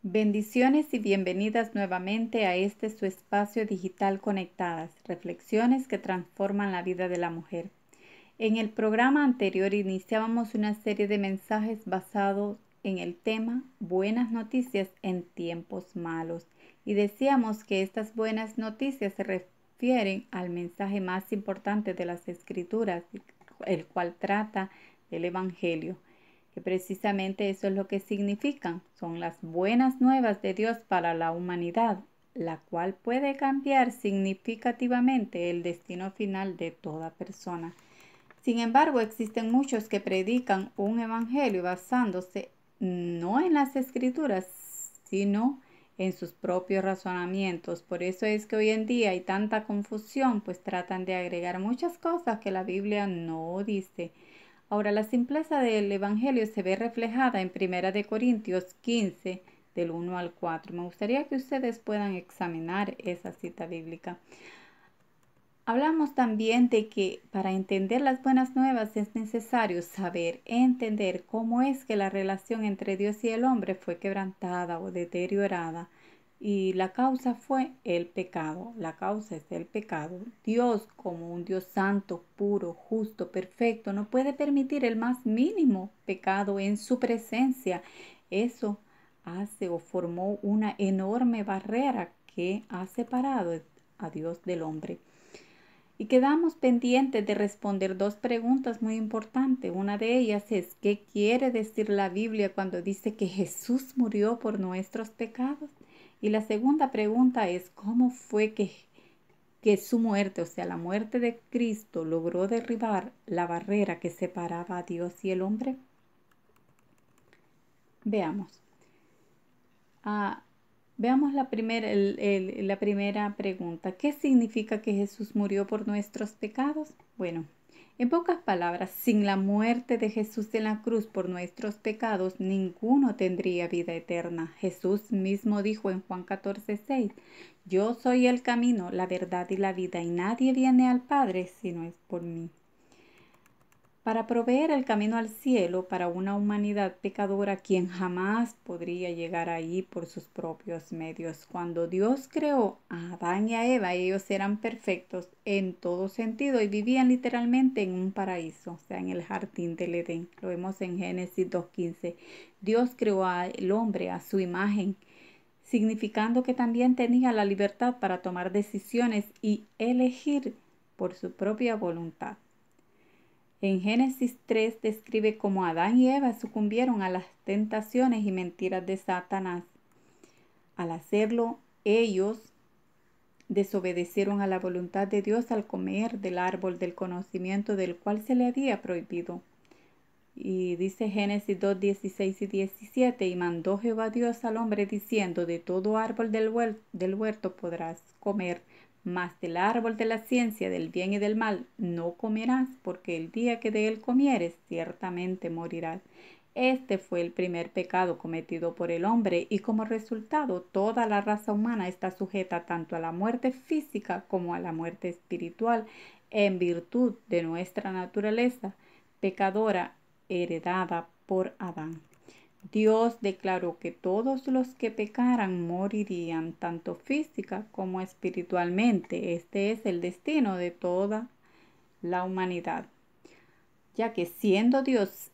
Bendiciones y bienvenidas nuevamente a este su espacio digital Conectadas, reflexiones que transforman la vida de la mujer. En el programa anterior iniciábamos una serie de mensajes basados en el tema Buenas noticias en tiempos malos y decíamos que estas buenas noticias se refieren al mensaje más importante de las Escrituras, el cual trata del Evangelio, que precisamente eso es lo que significan. Son las buenas nuevas de Dios para la humanidad, la cual puede cambiar significativamente el destino final de toda persona. Sin embargo, existen muchos que predican un evangelio basándose no en las escrituras, sino en sus propios razonamientos. Por eso es que hoy en día hay tanta confusión, pues tratan de agregar muchas cosas que la Biblia no dice. Ahora, la simpleza del Evangelio se ve reflejada en 1 Corintios 15, del 1 al 4. Me gustaría que ustedes puedan examinar esa cita bíblica. Hablamos también de que para entender las buenas nuevas es necesario saber, entender cómo es que la relación entre Dios y el hombre fue quebrantada o deteriorada. Y la causa fue el pecado. La causa es el pecado. Dios, como un Dios santo, puro, justo, perfecto, no puede permitir el más mínimo pecado en su presencia. Eso hace o formó una enorme barrera que ha separado a Dios del hombre. Y quedamos pendientes de responder dos preguntas muy importantes. Una de ellas es, ¿qué quiere decir la Biblia cuando dice que Jesús murió por nuestros pecados? Y la segunda pregunta es, ¿cómo fue que su muerte, o sea, la muerte de Cristo, logró derribar la barrera que separaba a Dios y el hombre? Veamos. Veamos la primera pregunta. ¿Qué significa que Jesús murió por nuestros pecados? Bueno, en pocas palabras, sin la muerte de Jesús en la cruz por nuestros pecados, ninguno tendría vida eterna. Jesús mismo dijo en Juan 14:6, yo soy el camino, la verdad y la vida, y nadie viene al Padre si no es por mí. Para proveer el camino al cielo para una humanidad pecadora, quien jamás podría llegar ahí por sus propios medios. Cuando Dios creó a Adán y a Eva, ellos eran perfectos en todo sentido y vivían literalmente en un paraíso, o sea, en el jardín del Edén. Lo vemos en Génesis 2:15. Dios creó al hombre a su imagen, significando que también tenía la libertad para tomar decisiones y elegir por su propia voluntad. En Génesis 3 describe cómo Adán y Eva sucumbieron a las tentaciones y mentiras de Satanás. Al hacerlo, ellos desobedecieron a la voluntad de Dios al comer del árbol del conocimiento del cual se le había prohibido. Y dice Génesis 2, 16 y 17, y mandó Jehová Dios al hombre diciendo, de todo árbol del huerto podrás comer, mas del árbol de la ciencia del bien y del mal no comerás, porque el día que de él comieres ciertamente morirás. Este fue el primer pecado cometido por el hombre y como resultado toda la raza humana está sujeta tanto a la muerte física como a la muerte espiritual en virtud de nuestra naturaleza pecadora heredada por Adán. Dios declaró que todos los que pecaran morirían, tanto física como espiritualmente. Este es el destino de toda la humanidad, ya que siendo Dios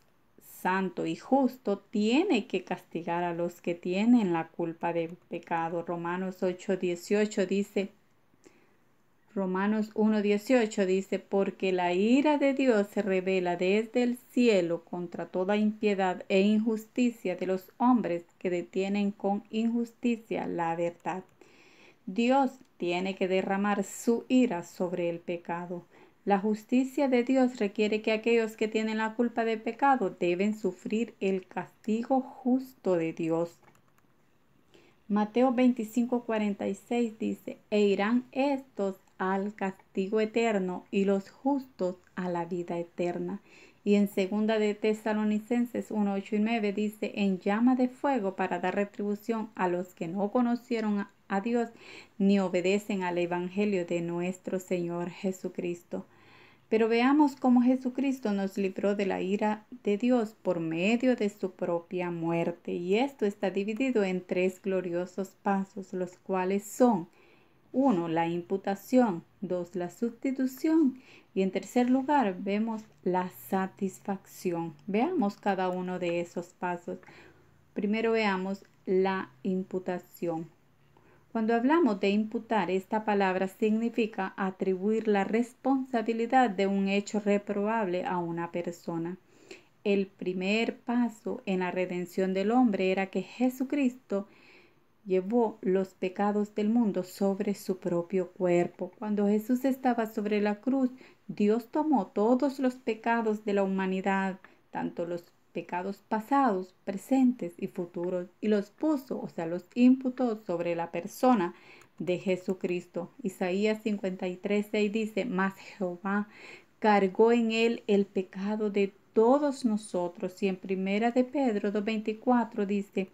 santo y justo, tiene que castigar a los que tienen la culpa del pecado. Romanos 8:18 dice, Romanos 1:18 dice, porque la ira de Dios se revela desde el cielo contra toda impiedad e injusticia de los hombres que detienen con injusticia la verdad. Dios tiene que derramar su ira sobre el pecado. La justicia de Dios requiere que aquellos que tienen la culpa de pecado deben sufrir el castigo justo de Dios. Mateo 25:46 dice, e irán estos al castigo eterno y los justos a la vida eterna. Y en 2 de Tesalonicenses 1:8 y 9 dice, en llama de fuego para dar retribución a los que no conocieron a Dios ni obedecen al evangelio de nuestro Señor Jesucristo. Pero veamos cómo Jesucristo nos libró de la ira de Dios por medio de su propia muerte. Y esto está dividido en 3 gloriosos pasos, los cuales son: 1, la imputación; 2, la sustitución; y en tercer lugar vemos la satisfacción. Veamos cada uno de esos pasos. Primero veamos la imputación. Cuando hablamos de imputar, esta palabra significa atribuir la responsabilidad de un hecho reprobable a una persona. El primer paso en la redención del hombre era que Jesucristo llevó los pecados del mundo sobre su propio cuerpo. Cuando Jesús estaba sobre la cruz, Dios tomó todos los pecados de la humanidad, tanto los pecados pasados, presentes y futuros, y los puso, o sea, los imputó sobre la persona de Jesucristo. Isaías 53:6 dice: mas Jehová cargó en él el pecado de todos nosotros. Y en primera de Pedro 2:24 dice: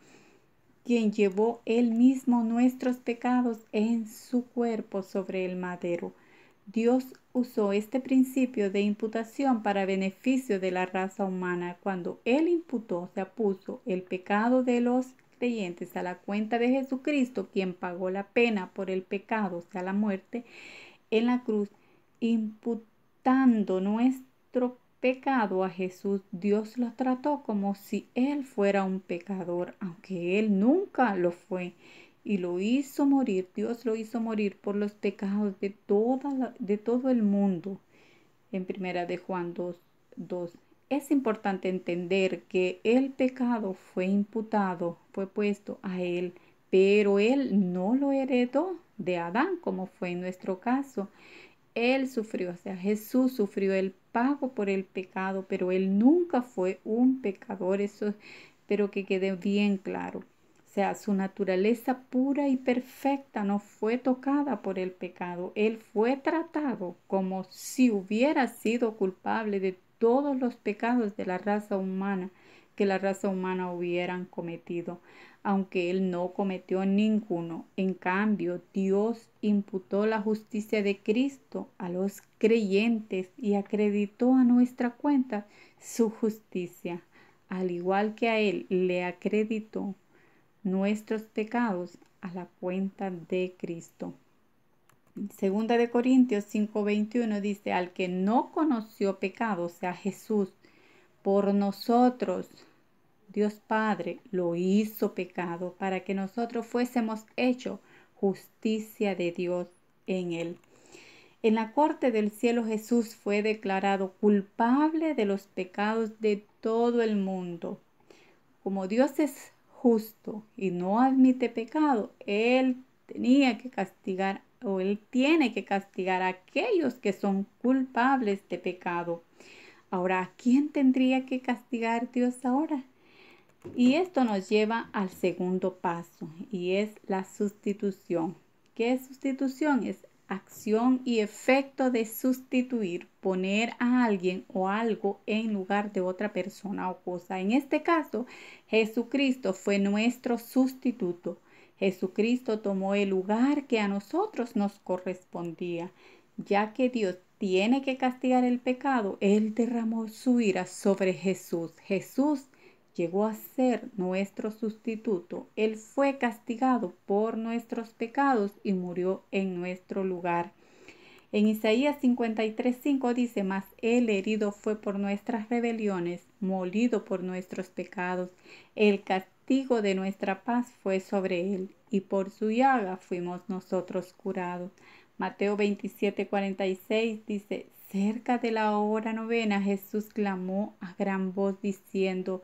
quien llevó él mismo nuestros pecados en su cuerpo sobre el madero. Dios usó este principio de imputación para beneficio de la raza humana. Cuando él imputó, o sea, puso el pecado de los creyentes a la cuenta de Jesucristo, quien pagó la pena por el pecado, o sea, la muerte, en la cruz, imputando nuestro pecado a Jesús, Dios lo trató como si él fuera un pecador, aunque él nunca lo fue, y lo hizo morir. Dios lo hizo morir por los pecados de todo el mundo. En primera de Juan 2:2. Es importante entender que el pecado fue imputado, fue puesto a él, pero él no lo heredó de Adán, como fue en nuestro caso. Él sufrió, o sea, Jesús sufrió el pago por el pecado, pero él nunca fue un pecador. Eso espero que quede bien claro. O sea, su naturaleza pura y perfecta no fue tocada por el pecado. Él fue tratado como si hubiera sido culpable de todos los pecados de la raza humana que la raza humana hubieran cometido, aunque él no cometió ninguno. En cambio, Dios imputó la justicia de Cristo a los creyentes y acreditó a nuestra cuenta su justicia, al igual que a él le acreditó nuestros pecados a la cuenta de Cristo. Segunda de Corintios 5:21 dice: al que no conoció pecado, o sea, Jesús, por nosotros, Dios Padre lo hizo pecado para que nosotros fuésemos hechos justicia de Dios en él. En la corte del cielo Jesús fue declarado culpable de los pecados de todo el mundo. Como Dios es justo y no admite pecado, Él tenía que castigar, o Él tiene que castigar a aquellos que son culpables de pecado. Ahora, ¿a quién tendría que castigar Dios ahora? Y esto nos lleva al segundo paso, y es la sustitución. ¿Qué es sustitución? Es acción y efecto de sustituir, poner a alguien o algo en lugar de otra persona o cosa. En este caso, Jesucristo fue nuestro sustituto. Jesucristo tomó el lugar que a nosotros nos correspondía. Ya que Dios tiene que castigar el pecado, Él derramó su ira sobre Jesús. Jesús llegó a ser nuestro sustituto. Él fue castigado por nuestros pecados y murió en nuestro lugar. En Isaías 53:5 dice: mas él herido fue por nuestras rebeliones, molido por nuestros pecados. El castigo de nuestra paz fue sobre él, y por su llaga fuimos nosotros curados. Mateo 27:46 dice: cerca de la hora novena Jesús clamó a gran voz diciendo: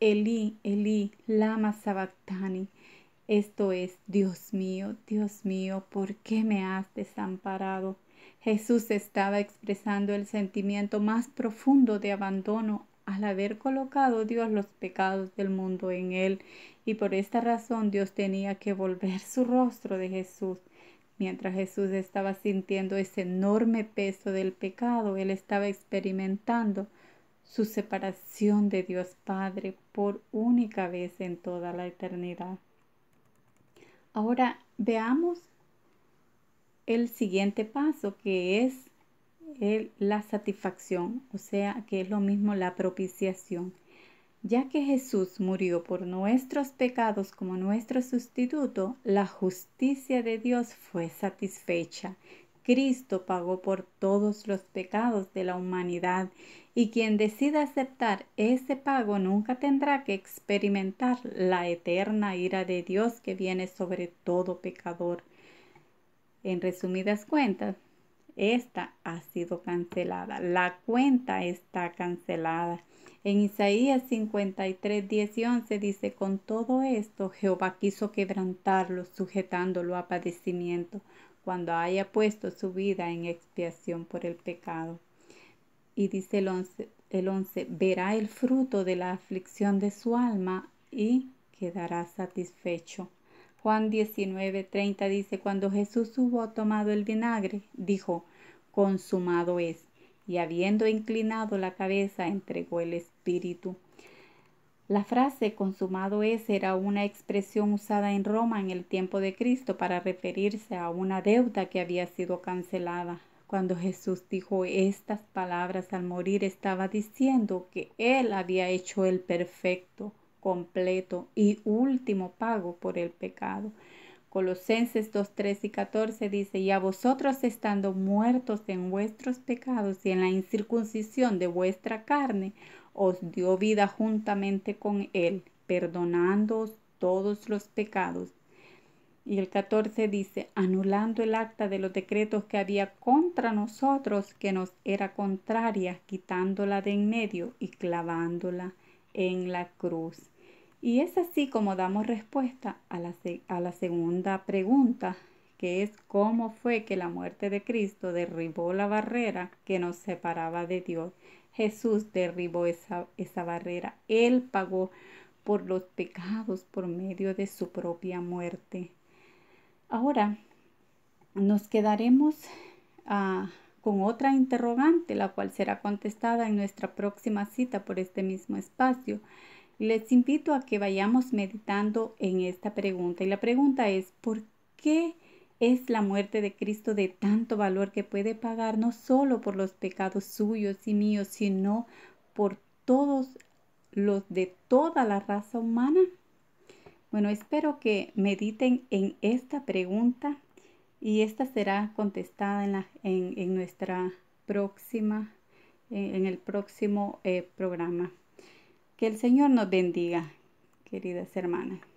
Elí, Elí, lama sabactani. Esto es: Dios mío, ¿por qué me has desamparado? Jesús estaba expresando el sentimiento más profundo de abandono al haber colocado Dios los pecados del mundo en él, y por esta razón Dios tenía que volver su rostro de Jesús. Mientras Jesús estaba sintiendo ese enorme peso del pecado, él estaba experimentando su separación de Dios Padre por única vez en toda la eternidad. Ahora veamos el siguiente paso, que es la satisfacción, o sea que es lo mismo la propiciación. Ya que Jesús murió por nuestros pecados como nuestro sustituto, la justicia de Dios fue satisfecha. Cristo pagó por todos los pecados de la humanidad y quien decida aceptar ese pago nunca tendrá que experimentar la eterna ira de Dios que viene sobre todo pecador. En resumidas cuentas, esta ha sido cancelada. La cuenta está cancelada. En Isaías 53, 10 y 11 dice, con todo esto Jehová quiso quebrantarlo, sujetándolo a padecimiento, cuando haya puesto su vida en expiación por el pecado. Y dice el 11, verá el fruto de la aflicción de su alma y quedará satisfecho. Juan 19:30 dice, cuando Jesús hubo tomado el vinagre, dijo, consumado es, y habiendo inclinado la cabeza, entregó el espíritu. La frase consumado es era una expresión usada en Roma en el tiempo de Cristo para referirse a una deuda que había sido cancelada. Cuando Jesús dijo estas palabras al morir, estaba diciendo que Él había hecho el perfecto, completo y último pago por el pecado. Colosenses 2, 13 y 14 dice, y a vosotros estando muertos en vuestros pecados y en la incircuncisión de vuestra carne, os dio vida juntamente con Él, perdonándoos todos los pecados. Y el 14 dice, anulando el acta de los decretos que había contra nosotros, que nos era contraria, quitándola de en medio y clavándola en la cruz. Y es así como damos respuesta a la segunda pregunta, que es cómo fue que la muerte de Cristo derribó la barrera que nos separaba de Dios. Jesús derribó esa barrera. Él pagó por los pecados por medio de su propia muerte. Ahora nos quedaremos con otra interrogante, la cual será contestada en nuestra próxima cita por este mismo espacio. Les invito a que vayamos meditando en esta pregunta. Y la pregunta es, ¿por qué es la muerte de Cristo de tanto valor que puede pagar no solo por los pecados suyos y míos, sino por todos los de toda la raza humana? Bueno, espero que mediten en esta pregunta y esta será contestada en nuestra próxima, en el próximo programa. Que el Señor nos bendiga, queridas hermanas.